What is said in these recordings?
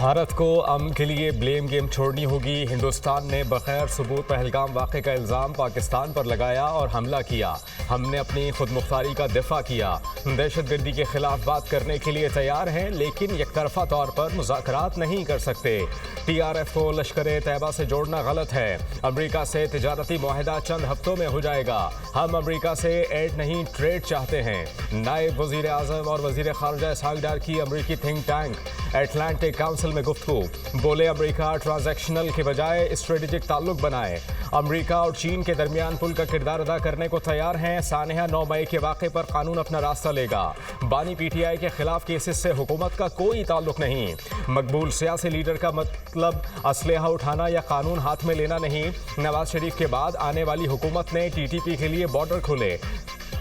भारत को अमन के लिए ब्लेम गेम छोड़नी होगी। हिंदुस्तान ने बगैर सबूत पहलगाम वाक़े का इल्ज़ाम पाकिस्तान पर लगाया और हमला किया। हमने अपनी खुद मुख्तारी का दिफा किया। दहशतगर्दी के खिलाफ बात करने के लिए तैयार हैं, लेकिन एकतरफा तौर पर मुज़ाकरात नहीं कर सकते। TRF को लश्कर तैयबा से जोड़ना गलत है। अमरीका से तिजारती मुआहदा चंद हफ्तों में हो जाएगा। हम अमरीका से एड नहीं ट्रेड चाहते हैं। नायब वज़ीर आज़म और वज़ीर ख़ारजा इसहाक डार की अमरीकी थिंक टैंक एटलांटिक काउंसिल में गुफ्तगू। बोले अमरीका ट्रांजैक्शनल के बजाय स्ट्रेटेजिक ताल्लुक बनाए। अमरीका और चीन के दरमियान पुल का किरदार अदा करने को तैयार हैं। सानहा 9 मई के वाक़े पर कानून अपना रास्ता लेगा। बानी PTI के खिलाफ केसेस से हुकूमत का कोई ताल्लुक नहीं। मकबूल सियासी लीडर का मतलब असलहा उठाना या कानून हाथ में लेना नहीं। नवाज शरीफ के बाद आने वाली हुकूमत ने TTP के लिए बॉर्डर खोले।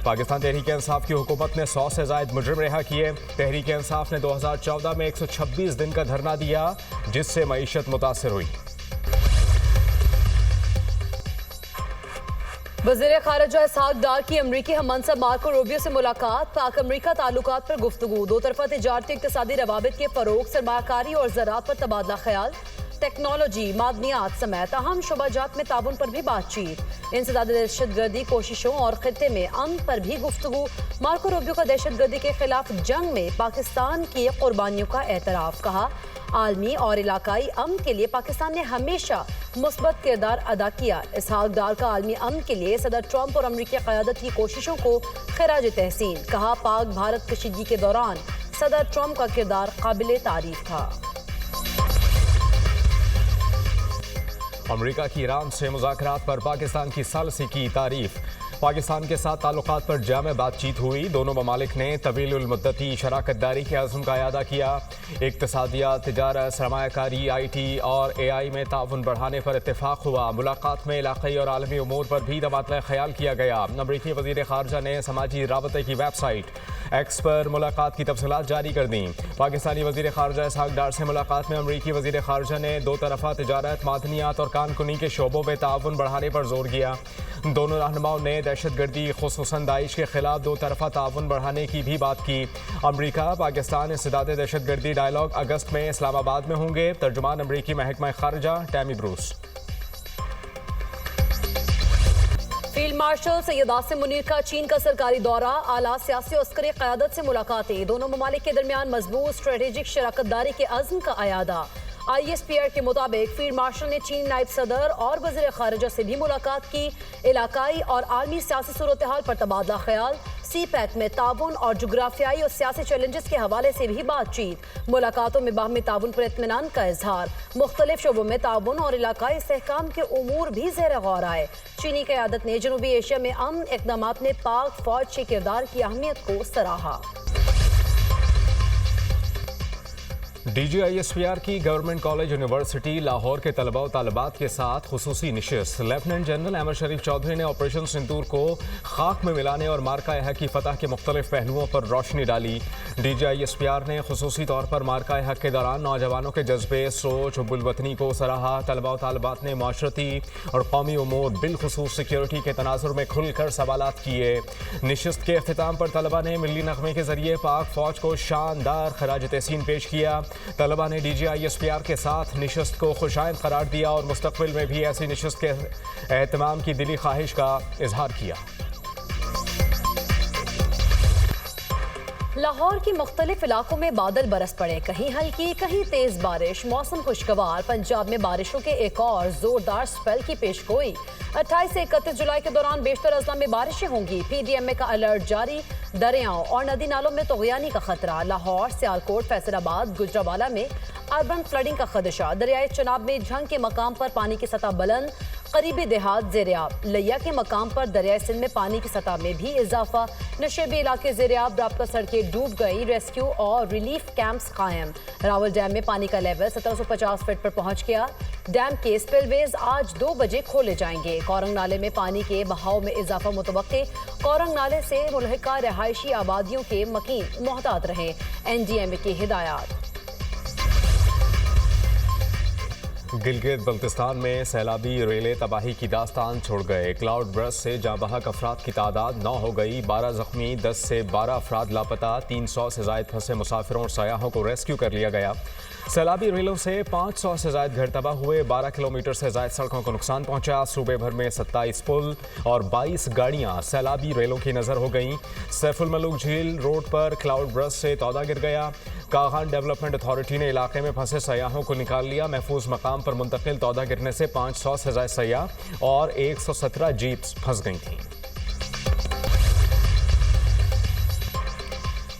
पाकिस्तान तहरीक इंसाफ की हुकूमत ने 100 से ज़ायद मुजरिम रिहा किए। तहरीक इंसाफ ने 2014 में 126 दिन का धरना दिया, जिससे मईशत मुतासर हुई। वज़ीर ख़ारजा इसहाक डार की अमरीकी हममंसब मार्को रूबियो से मुलाकात। पाक अमरीका ताल्लुकात पर गुफ्तगू। दो तरफा तिजारती इक़्तिसादी रवाबित के फ़रोग़, सरमायाकारी और ज़राअत पर तबादला ख्याल। टेक्नोलॉजी, मादनियात समेत अहम शुबाजात में ताउन पर भी बातचीत। इंसदाद दहशतगर्दी कोशिशों और खित्ते में अमन पर भी गुफ्तगू। मार्को रूबियो का दहशतगर्दी के खिलाफ जंग में पाकिस्तान की कुर्बानियों का एतराफ़। कहा, आलमी और इलाकाई अमन के लिए पाकिस्तान ने हमेशा मुस्बत किरदार अदा किया। इसहाक डार का आलमी अमन के लिए सदर ट्रंप और अमरीकी क़यादत की कोशिशों को खिराज तहसीन। कहा, पाक भारत कशीदगी के दौरान सदर ट्रंप का किरदार काबिल तारीफ था। अमरीका की ईरान से मुज़ाकरात पर पाकिस्तान की सालसी की तारीफ। पाकिस्तान के साथ ताल्लुकात पर जामे बातचीत हुई। दोनों ममालिक ने तवील मुद्दती शराकत दारी के अज़्म का अयादा किया। इक़्तिसादियात, तिजारत, सरमायाकारी, IT और AI में ताउन बढ़ाने पर इत्तेफाक हुआ। मुलाकात में इलाक़ाई और आलमी उमूर पर भी तबादला ख्याल किया गया। अमरीकी वज़ीर ख़ारजा ने समाजी राबते की वेबसाइट X पर मुलाकात की तफसीलात जारी कर दी। पाकिस्तानी वज़ीर ख़ारजा इसहाक डार से मुलाकात में अमरीकी वज़ीर ख़ारजा ने दो तरफ़ा तिजारत, मादनियात और कानकुनी के शोबों में ताउन बढ़ाने पर जोर दिया। दोनों रहनुमाओं ने दहशतगर्दी, खुसूसन दाइश के खिलाफ दो तरफ़ा ताउन बढ़ाने की भी बात की। अमरीका पाकिस्तान इंसदाद दहशतगर्दी डायलॉग अगस्त में इस्लामाबाद में होंगे। तर्जुमान अमरीकी महकमा ख़ारजा Tammy Bruce. Field marshal Syed Asim Munir का चीन का सरकारी दौरा। आला सियासी और अस्करी क़यादत से मुलाकातें। दोनों ममालिक के दरमियान मजबूत स्ट्रेटेजिक शराकत दारी के अज़्म का अयादा। ISPR के मुताबिक फील्ड मार्शल ने चीन नायब सदर और वज़ीर ख़ारजा से भी मुलाकात की। इलाकाई और आलमी सियासी सूरत हाल पर तबादला ख्याल। CPEC में ताउन और जुग्राफियाई और सियासी चैलेंजेस के हवाले से भी बातचीत। मुलाकातों में बाहमी ताउन पर इत्मीनान का इजहार। मुख्तलिफ शोबों में ताउन और इलाकाई इस्तेहकाम के उमूर भी ज़ेर गौर आए। चीनी क़यादत ने जनूबी एशिया में अमन इक़दामात में पाक फ़ौज के किरदार की अहमियत को सराहा। DGISPR की गवर्नमेंट कॉलेज यूनिवर्सिटी लाहौर के तलबा और तालिबात के साथ खुसूसी निशिस्त। लेफ्टिनेंट जनरल अहमद शरीफ चौधरी ने ऑपरेशन सिंदूर को खाक में मिलाने और मार्का हक की फतह के मुख्तलिफ पहलुओं पर रोशनी डाली। DGISPR ने खुसूसी तौर पर मार्का हक के दौरान नौजवानों के जज्बे, सोच, हुब्बुल-वतनी को सराहा। तलबा और तालिबात ने माशरती और कौमी उमूर, बिलखुसूस सिक्योरिटी के तनाजुर में खुलकर सवालात किए। निशिस्त के अख्तिताम पर तलबा ने मिली नगमे के जरिए पाक फौज को शानदार खराज तहसीन पेश किया। तलबा ने DGISPR के साथ निशस्त को खुशाइंद करार दिया और मुस्तकबिल में भी ऐसी निशस्त के एहतमाम की दिली ख्वाहिश का इजहार किया। लाहौर के मुख्तलिफ इलाकों में बादल बरस पड़े। कहीं हल्की, कहीं तेज बारिश। मौसम खुशगवार। पंजाब में बारिशों के एक और जोरदार स्पेल की पेशगोई। 28 से 31 जुलाई के दौरान बेशतर अजला में बारिशें होंगी। PDMA का अलर्ट जारी। दरियाओं और नदी नालों में तग़यानी का खतरा। लाहौर, सियालकोट, फैसलाबाद, गुजरावाला में अर्बन फ्लडिंग का खदशा। दरियाए चनाब में झंग के मकाम पर पानी की सतह बुलंद। करीबी देहात ज़ेरियाब। लिया के मकाम पर दरियाए सिंध में पानी की सतह में भी इजाफा। नशेबी इलाके ज़ेरियाब। राबता सड़कें डूब गई। रेस्क्यू और रिलीफ कैंप्स कायम। रावल डैम में पानी का लेवल 1750 फीट पर पहुंच गया। डैम के स्पिलवेज आज 2 बजे खोले जाएंगे। कोरंग नाले में पानी के बहाव में इजाफा मुतवक्के। कोरंग नाले से मुल्हिका रहायशी आबादियों के मकीन मोहतात रहें। NDMA की हिदायत। गिलगित बल्तिस्तान में सैलाबी रेले तबाही की दास्तान छोड़ गए। क्लाउड बर्स्ट से जाँ बहक अफराद की तादाद 9 हो गई। 12 जख्मी, 10 से 12 अफराद लापता। 300 से ज़ायद फंसे मुसाफिरों और सयाहों को रेस्क्यू कर लिया गया। सैलाबी रेलों से 500 से ज्यादा घर तबाह हुए, 12 किलोमीटर से ज्यादा सड़कों को नुकसान पहुंचा। सूबे भर में 27 पुल और 22 गाड़ियां सैलाबी रेलों की नजर हो गईं। सैफुल मलूक झील रोड पर क्लाउड बर्स्ट से तौदा गिर गया। कागान डेवलपमेंट अथॉरिटी ने इलाके में फंसे सयाहों को निकाल लिया। महफूज मकाम पर मुंतकिल तौदा गिरने से 500 से ज्यादा सयाह और 117 जीप्स फंस गई थीं।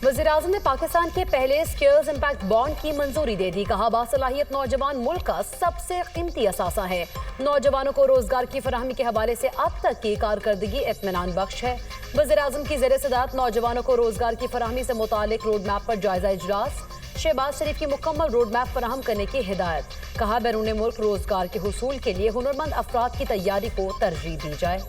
वज़ीर-ए-आज़म ने पाकिस्तान के पहले स्केयर्स इम्पैक्ट बॉन्ड की मंजूरी दे दी। कहा, बासलाहियत नौजवान मुल्क का सबसे कीमती असासा है। नौजवानों को रोजगार की फराहमी के हवाले से अब तक की कारकर्दगी इत्मीनान बख्श है। वज़ीर-ए-आज़म की ज़ेर सदारत नौजवानों को रोजगार की फराहमी से मुतालिक रोड मैप पर जायजा इजलास। शहबाज शरीफ की मुकम्मल रोड मैप फराहम करने की हिदायत। कहा, बैरून मुल्क रोजगार के हुसूल के लिए हुनरमंद अफराद की तैयारी को तरजीह दी जाए।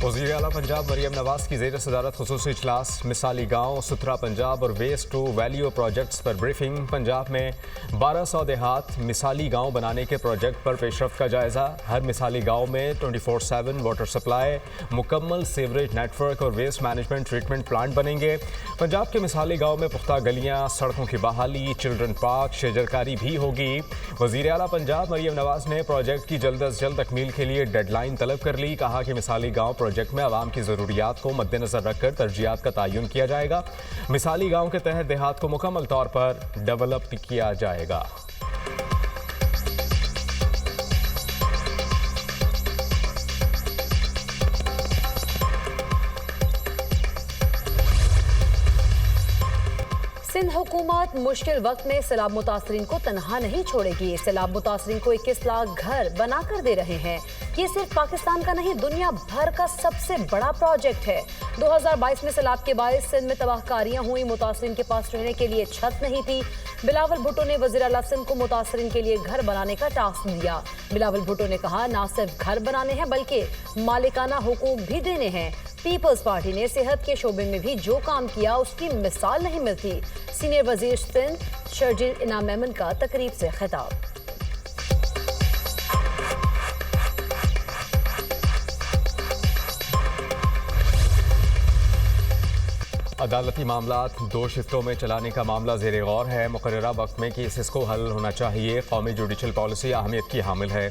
वज़ीर आला पंजाब मरियम नवाज की ज़ेर सदारत खुसूसी इजलास। मिसाली गाँव सुथरा पंजाब और वेस्ट टू वैल्यू प्रोजेक्ट्स पर ब्रीफिंग। पंजाब में 1200 देहात मिसाली गाँव बनाने के प्रोजेक्ट पर पेशरफ्त का जायजा। हर मिसाली गाँव में 24/7 वाटर सप्लाई, मुकम्मल सीवरेज नेटवर्क और वेस्ट मैनेजमेंट ट्रीटमेंट प्लांट बनेंगे। पंजाब के मिसाली गाँव में पुख्ता गलियाँ, सड़कों की बहाली, चिल्ड्रन पार्क, शजरकारी भी होगी। वज़ीर आला पंजाब मरियम नवाज ने प्रोजेक्ट की जल्द अज जल्द तकमील के लिए डेडलाइन तलब कर ली। कहा कि मिसाली गाँव प्रोजेक्ट में आवाम की ज़रूरियात को मद्देनजर रखकर तरजीहात का तयन किया जाएगा। मिसाली गांव के तहत देहात को मुकम्मल तौर पर डेवलप किया जाएगा। सिंध हुकूमत मुश्किल वक्त में सैलाब मुतासरीन को तनहा नहीं छोड़ेगी। सैलाब मुतासरीन को 21 लाख घर बनाकर दे रहे हैं। ये सिर्फ पाकिस्तान का नहीं, दुनिया भर का सबसे बड़ा प्रोजेक्ट है। 2022 में सैलाब के बायस सिंध में तबाहकारियां हुई। मुतासरीन के पास रहने के लिए छत नहीं थी। बिलावल भुट्टो ने वज़ीर आला सिंध को मुतासरीन के लिए घर बनाने का टास्क दिया। बिलावल भुट्टो ने कहा, ना सिर्फ घर बनाने हैं बल्कि मालिकाना हुकूक भी देने हैं। पीपल्स पार्टी ने सेहत के शोबे में भी जो काम किया उसकी मिसाल नहीं मिलती। सीनियर वजीर सिंध शर्जील इनाम मेमन का तकरीब से खिताब। अदालती मामलात 2 शिफ्टों में चलाने का मामला ज़ेरे गौर है। मुकर्ररा वक्त में केसेस को हल होना चाहिए। कौमी जुडिशल पॉलिसी अहमियत की हामिल है।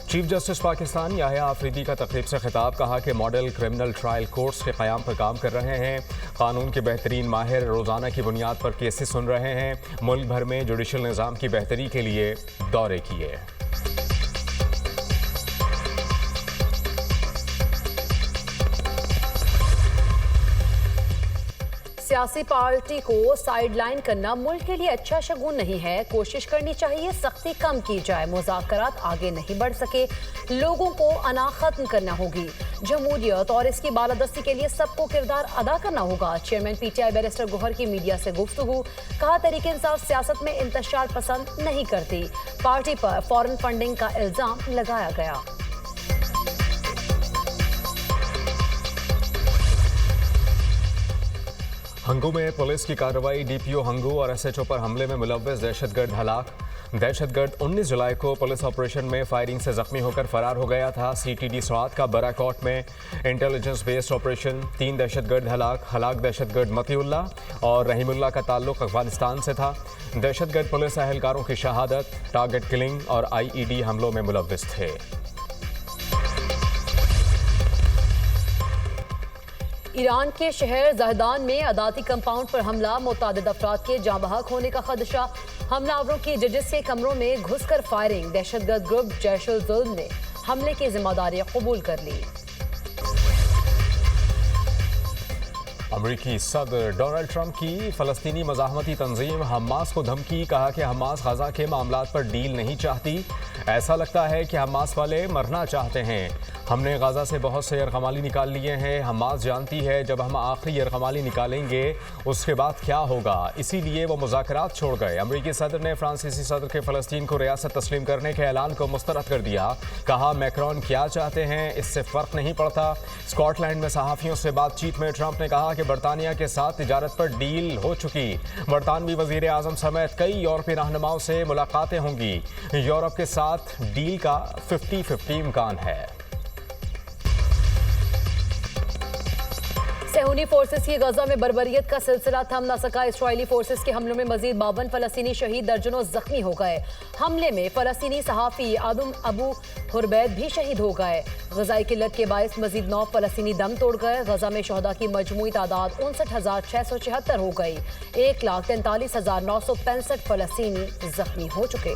चीफ जस्टिस पाकिस्तान याहिया आफरीदी का तकरीब से खिताब। कहा कि मॉडल क्रिमिनल ट्रायल कोर्ट्स के क़याम पर काम कर रहे हैं। कानून के बेहतरीन माहिर रोज़ाना की बुनियाद पर केसेस सुन रहे हैं। मुल्क भर में जुडिशल निज़ाम की बेहतरी के लिए दौरे किए। सियासी पार्टी को साइडलाइन करना मुल्क के लिए अच्छा शगुन नहीं है। कोशिश करनी चाहिए सख्ती कम की जाए। मुज़ाकरात आगे नहीं बढ़ सके, लोगों को अना खत्म करना होगी। जमहूरियत और इसकी बालादस्ती के लिए सबको किरदार अदा करना होगा। चेयरमैन PTI बैरिस्टर गौहर की मीडिया से गुफ्तगू। कहा, तहरीक इंसाफ सियासत में इंतशार पसंद नहीं करती। पार्टी पर फॉरेन फंडिंग का इल्जाम लगाया गया। हंगू में पुलिस की कार्रवाई। DPO हंगू और SHO पर हमले में मुलव्वस दहशतगर्द हलाक। दहशतगर्द 19 जुलाई को पुलिस ऑपरेशन में फायरिंग से जख्मी होकर फरार हो गया था। CTD स्वात का बराकॉट में इंटेलिजेंस बेस्ड ऑपरेशन। 3 दहशतगर्द हलाक दहशतगर्द मतीउल्ला और रहीमुल्ला का ताल्लुक अफगानिस्तान से था। दहशतगर्द पुलिस अहलकारों की शहादत, टारगेट किलिंग और IED हमलों में मुलव्वस थे। ईरान के शहर जहदान में अदाती कंपाउंड पर हमला। मुतादिद अफराद के जाँ बहक होने का खदशा। हमलावरों की जजेस के कमरों में घुसकर फायरिंग। दहशतगर्द ग्रुप जैश उल जुल्म ने हमले की जिम्मेदारी कबूल कर ली। अमरीकी सदर डोनाल्ड ट्रंप की फ़लस्तीनी मज़ाहमती तंजीम हमास को धमकी। कहा कि हमास गजा के मामलात पर डील नहीं चाहती। ऐसा लगता है कि हमास वाले मरना चाहते हैं। हमने गजा से बहुत से यरगमाली निकाल लिए हैं। हमास जानती है जब हम आखिरी यरगमाली निकालेंगे उसके बाद क्या होगा, इसीलिए वो मुज़ाकरात छोड़ गए। अमरीकी सदर ने फ्रांसीसी सदर के फ़लस्तीन को रियासत तस्लीम करने के ऐलान को मुस्तरद कर दिया। कहा, मैक्रोन क्या चाहते हैं इससे फ़र्क नहीं पड़ता। स्कॉटलैंड में सहाफ़ियों से बातचीत में ट्रंप ने कहा कि बरतानिया के साथ तिजारत पर डील हो चुकी। बरतानवी वज़ीर आज़म समेत कई यूरोपीय रहनुमाओं से मुलाकातें होंगी। यूरोप के साथ डील का 50-50 इम्कान है। सहूनी फोर्सेस की गजा में बर्बरियत का सिलसिला थम न सका। इस्राएली फोर्सेस के हमलों में मजीद 52 फलस्तीनी शहीद, दर्जनों जख्मी हो गए। हमले में फलस्तीनी सहाफी आदम अबू हुरबैद भी शहीद हो गए। गजाई किल्लत के बायस मजीद 9 फलस्तीनी दम तोड़ गए। गजा में शहदा की मजमूई तादाद 59,676 हो गई। 1,43,965 फलस्तीनी जख्मी हो चुके।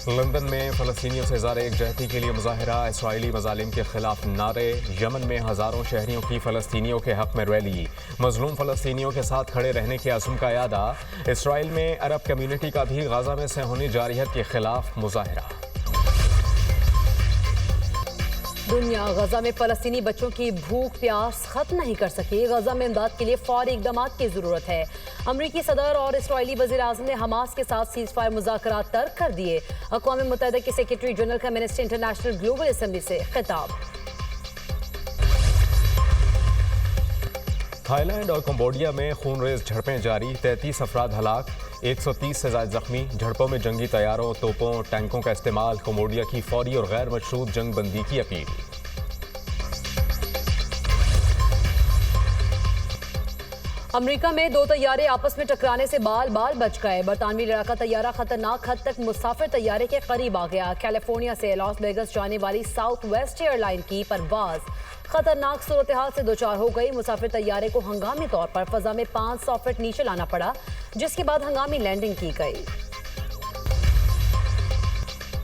लंदन में फलस्तीनियों से ज़ारे एकजहती के लिए मुजाहरा, इसराइली मजालिम के खिलाफ नारे। यमन में हज़ारों शहरियों की फलस्तीनियों के हक में रैली। मजलूम फलस्तीनियों के साथ खड़े रहने के अज़्म का यादा। इसराइल में अरब कम्यूनिटी का भी गाज़ा में सहूनी जारियत के खिलाफ मुजाहरा। दुनिया गजा में फलस्तीनी बच्चों की भूख प्यास खत्म नहीं कर सकी। गजा में इमदाद के लिए फौरी इकदाम की जरूरत है। अमरीकी सदर और इसराइली वज़ीर आज़म ने हमास के साथ सीज फायर मुज़ाकरात तर्क कर दिए। अक़वाम मुत्तहिदा के सेक्रेटरी जनरल का मिनिस्ट्री इंटरनेशनल ग्लोबल असेंबली से खिताब। थाईलैंड और कंबोडिया में खूनरेज झड़पें जारी, 33 अफराद हलाक, 130 से ज़ायद जख्मी। झड़पों में जंगी तैयारों, तोपों, टैंकों का इस्तेमाल। कंबोडिया की फौरी और गैर मशरूत जंग बंदी की अपील। अमेरिका में 2 तैयारे आपस में टकराने से बाल बाल बच गए। बरतानवी लड़ाका तैयारा खतरनाक हद तक मुसाफिर तैयारे के करीब आ गया। कैलिफोर्निया से लॉस वेगस जाने वाली साउथ वेस्ट एयरलाइन की परवाज खतरनाक सूरत हाल से दो चार हो गई। मुसाफिर तैयारे को हंगामी तौर पर फजा में 500 फीट नीचे लाना पड़ा, जिसके बाद हंगामी लैंडिंग की गई।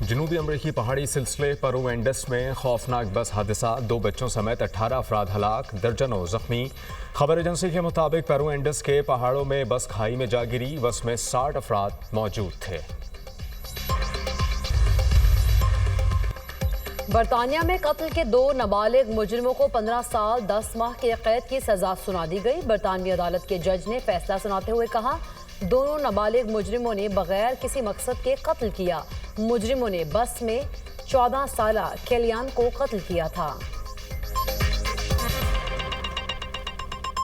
जनूबी अमरीकी पहाड़ी सिलसिले पेरू एंडस में खौफनाक बस हादसा, 2 बच्चों समेत 18 अफराद हलाक, दर्जनों जख्मी। खबर एजेंसी के मुताबिक पेरू एंडस के पहाड़ों में बस खाई में जा गिरी। बस में 60 अफराद मौजूद थे। बरतानिया में कत्ल के 2 नाबालिग मुजरिमों को 15 साल 10 माह की कैद की सजा सुना दी गई। बरतानवी अदालत के जज ने फैसला सुनाते हुए कहा, दोनों नाबालिग मुजरिमों ने बगैर किसी मकसद के कत्ल किया। मुजरिमों ने बस में 14 साला केलियान को कत्ल किया था।